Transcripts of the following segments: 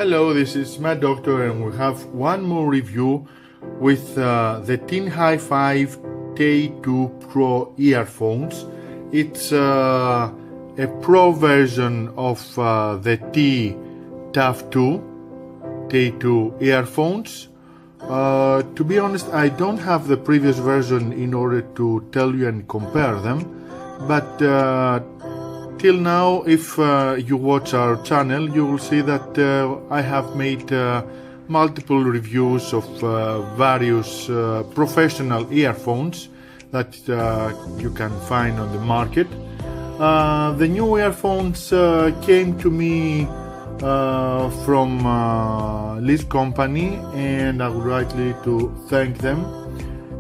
Hello, this is Matt Doctor, and we have one more review with the Tin T2 Pro earphones. It's a Pro version of the T2 earphones. To be honest, I don't have the previous version in order to tell you and compare them, but till now, if you watch our channel, you will see that I have made multiple reviews of various professional earphones that you can find on the market. The new earphones came to me from this company, and I would like to thank them.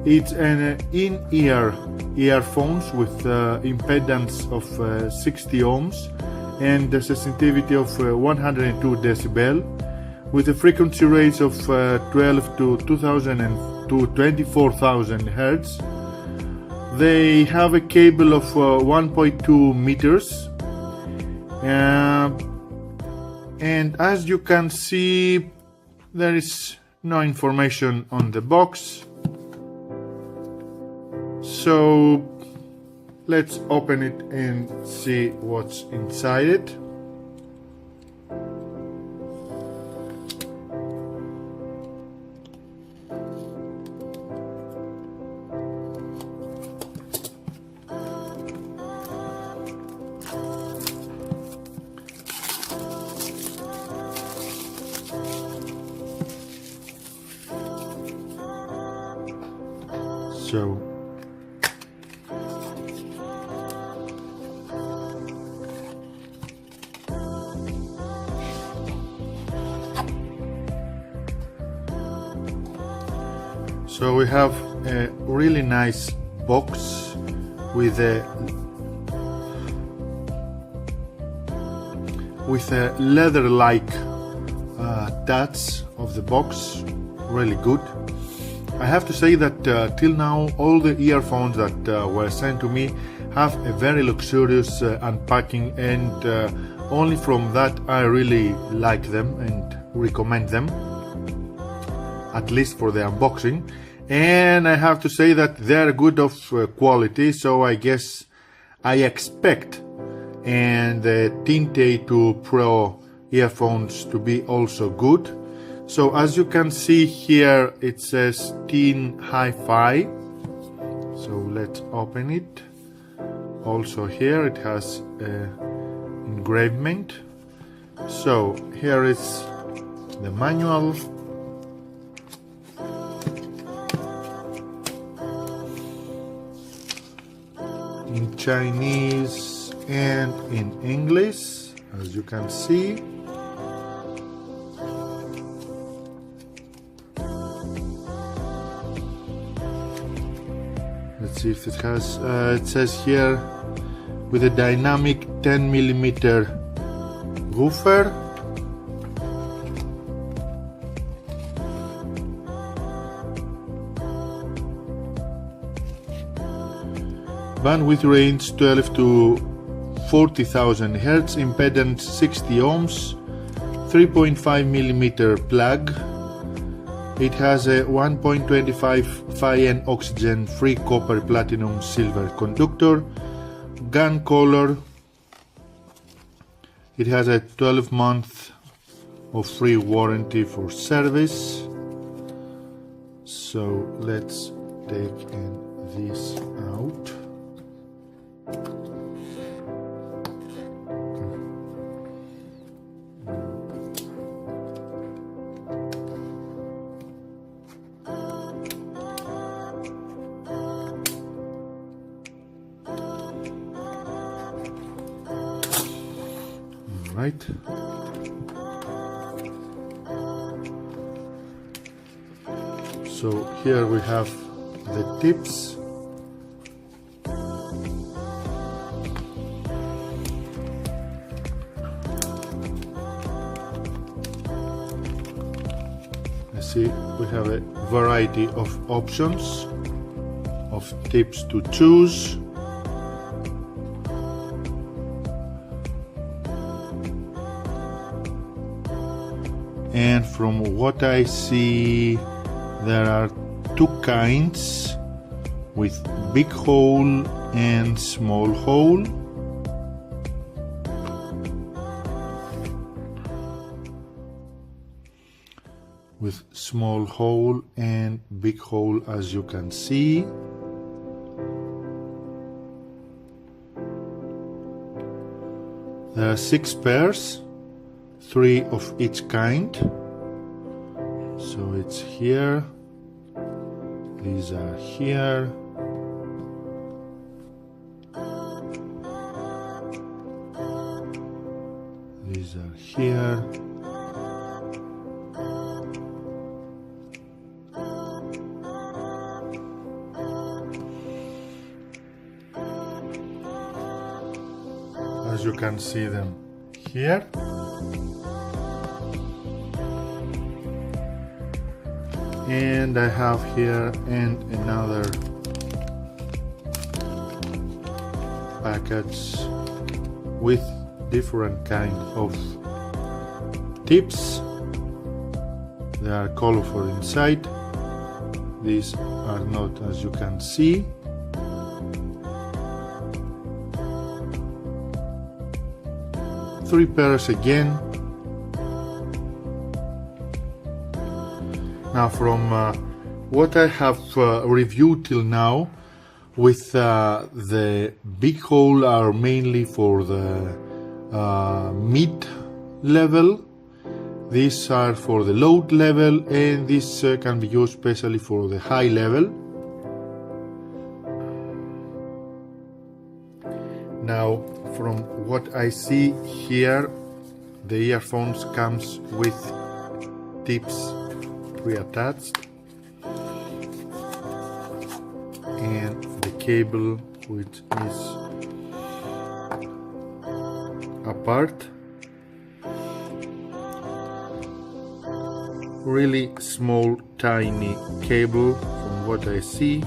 It's an in-ear earphones with impedance of 60 ohms and a sensitivity of 102 decibel with a frequency range of 12 to 24,000 hertz. They have a cable of 1.2 meters, and as you can see, there is no information on the box. So let's open it and see what's inside it. So we have a really nice box with a leather-like touch of the box, really good. I have to say that till now all the earphones that were sent to me have a very luxurious unpacking, and only from that I really like them and recommend them, at least for the unboxing. And I have to say that they're good of quality, so I guess I expect and the Tin T2 Pro earphones to be also good. So as you can see here, it says Tin Hi-Fi. So let's open it. Also here it has engravement. So here is the manual. In Chinese and in English, as you can see. Let's see if it has, it says here with a dynamic 10mm woofer. Bandwidth range 12 to 40,000 Hz, impedance 60 ohms, 3.5mm plug. It has a 1.25 Phi-N oxygen-free copper platinum silver conductor. Gun color. It has a 12 month of free warranty for service. So let's take this out. Right. So here we have the tips. You see, we have a variety of options of tips to choose. and from what I see there are two kinds, with big hole and small hole. With small hole and big hole, as you can see. There are 6 pairs, 3 of each kind. So it's here, these are here, these are here, as you can see them here. And I have here and another package with different kind of tips. They are colorful inside. These are not, as you can see. Three pairs again. Now, from what I have reviewed till now, with the big hole are mainly for the mid level, these are for the low level, and this can be used especially for the high level. Now, from what I see here, the earphones comes with tips pre-attached, and the cable, which is apart. Really small, tiny cable from what I see.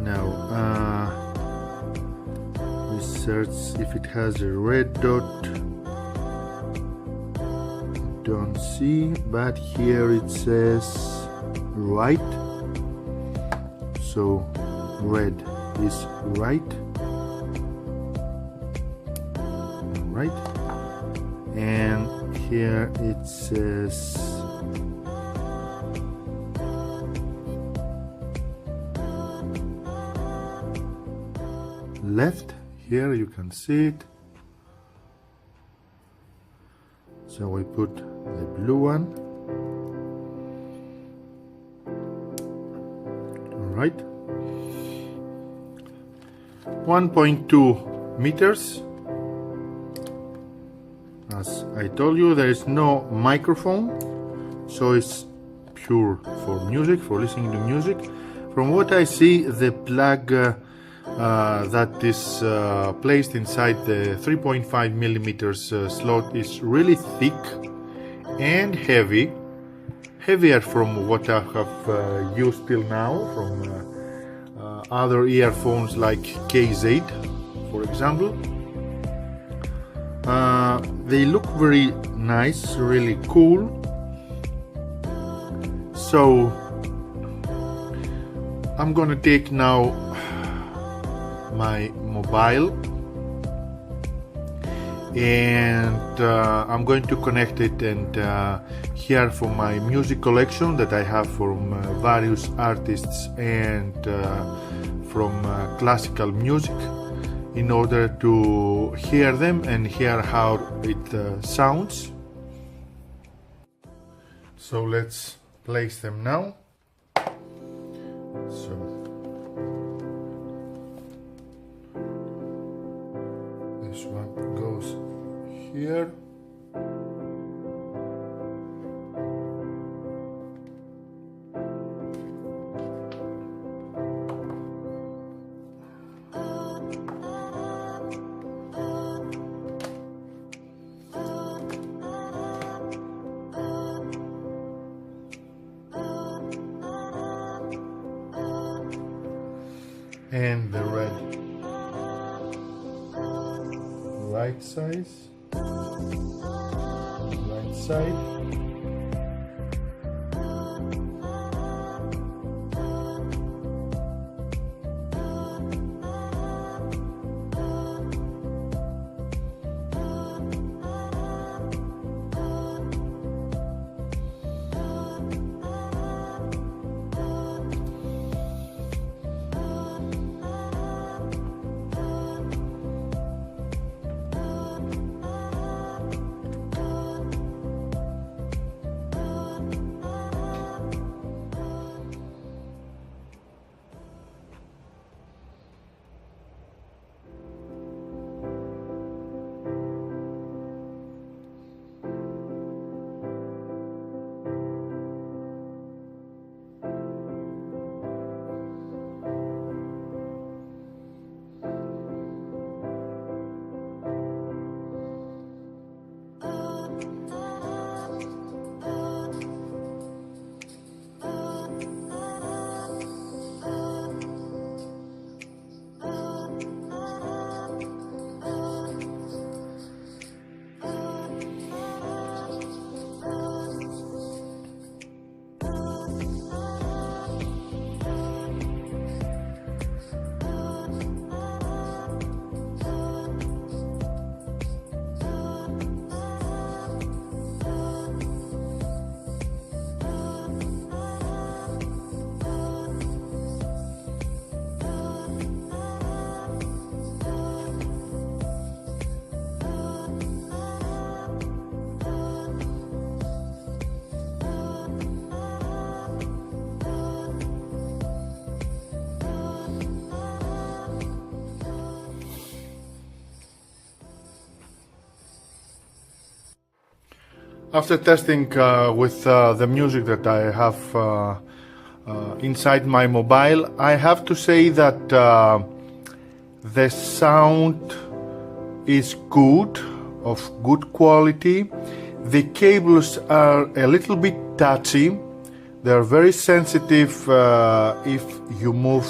Now we search if it has a red dot. Don't see, but here it says right, so red is right, and here it says left. Here you can see it. So we put the blue one. All right. 1.2 meters. As I told you, there is no microphone, so it's pure for music, for listening to music. From what I see, the plug that is placed inside the 3.5 millimeters slot is really thick and heavy, heavier from what I have used till now from other earphones like Case 8, for example. They look very nice, really cool. So I'm gonna take now my mobile and I'm going to connect it and hear from my music collection that I have from various artists and from classical music, in order to hear them and hear how it sounds. So let's place them now. So this one goes here. And the right size. right side. After testing with the music that I have inside my mobile, I have to say that the sound is good, of good quality. The cables are a little bit touchy. They are very sensitive if you move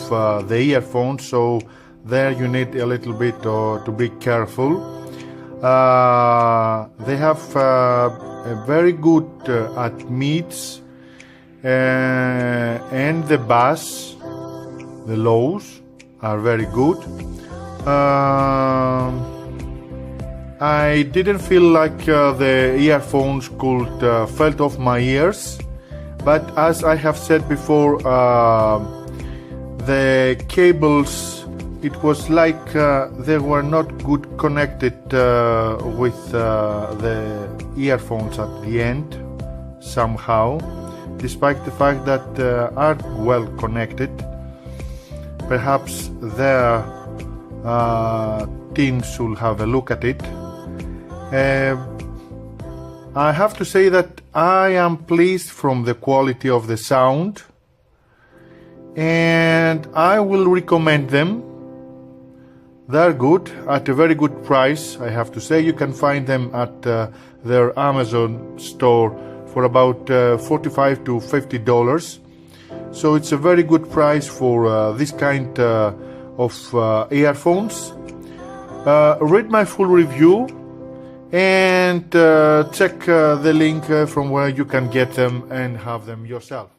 the earphones, so there you need a little bit to be careful. They have a very good at mids and the bass, the lows are very good. I didn't feel like the earphones could felt off my ears, but as I have said before, the cables, it was like they were not good connected with the earphones at the end somehow, despite the fact that are well connected. Perhaps their team should have a look at it. I have to say that I am pleased from the quality of the sound, and I will recommend them. They're good at a very good price, I have to say. You can find them at their Amazon store for about $45 to $50. So it's a very good price for this kind of earphones. Read my full review and check the link from where you can get them and have them yourself.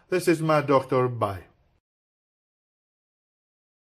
This is my doctor. Bye.